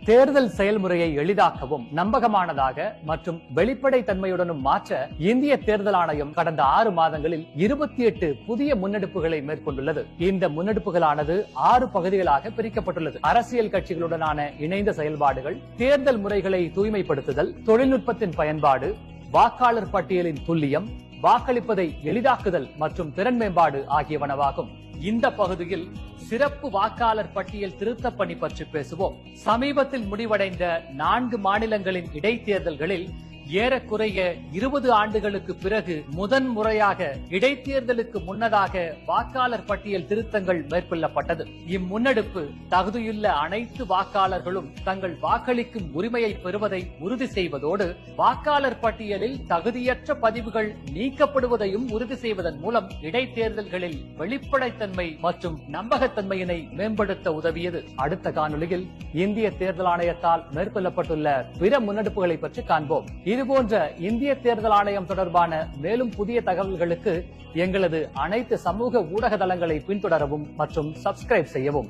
தேர்தல் செயல்முறையை எளிதாக்கவும் நம்பகமானதாக மற்றும் வெளிப்படை தன்மையுடனும் மாற்ற இந்திய தேர்தல் ஆணையம் கடந்த 6 மாதங்களில் 28 புதிய முன்னெடுப்புகளை மேற்கொண்டுள்ளது. இந்த முன்னெடுப்புகளானது 6 பகுதிகளாக பிரிக்கப்பட்டுள்ளது. அரசியல் கட்சிகளுடனான இணைந்த செயல்பாடுகள், தேர்தல் முறைகளை தூய்மைப்படுத்துதல், தொழில்நுட்பத்தின் பயன்பாடு, வாக்காளர் பட்டியலின் துல்லியம், வாக்களிப்பதை எளிதாக்குதல் மற்றும் திறன் மேம்பாடு ஆகியவனவாகும். இந்த பகுதியில் சிறப்பு வாக்காளர் பட்டியல் திருத்தப் பணி பற்றி பேசுவோம். சமீபத்தில் முடிவடைந்த 4 மாநிலங்களின் இடைத்தேர்தல்களில் ஏறக்குறைய 20 ஆண்டுகளுக்கு பிறகு முதன்முறையாக இடைத்தேர்தலுக்கு முன்னதாக வாக்காளர் பட்டியல் திருத்தங்கள் மேற்கொள்ளப்பட்டது. இம்முன்னெடுப்பு தகுதியுள்ள அனைத்து வாக்காளர்களும் தங்கள் வாக்களிக்கும் உரிமையை பெறுவதை உறுதி செய்வதோடு வாக்காளர் பட்டியலில் தகுதியற்ற பதிவுகள் நீக்கப்படுவதையும் உறுதி செய்வதன் மூலம் இடைத்தேர்தல்களில் வெளிப்படைத்தன்மை மற்றும் நம்பகத்தன்மையினை மேம்படுத்த உதவியது. அடுத்த காணொலியில் இந்திய தேர்தல் ஆணையத்தால் மேற்கொள்ளப்பட்டுள்ள பிற முன்னெடுப்புகளை பற்றி காண்போம். இதுபோன்ற இந்திய தேர்தல் ஆணையம் தொடர்பான மேலும் புதிய தகவல்களுக்கு எங்களது அனைத்து சமூக ஊடக தளங்களை பின்தொடரவும் மற்றும் சப்ஸ்கிரைப் செய்யவும்.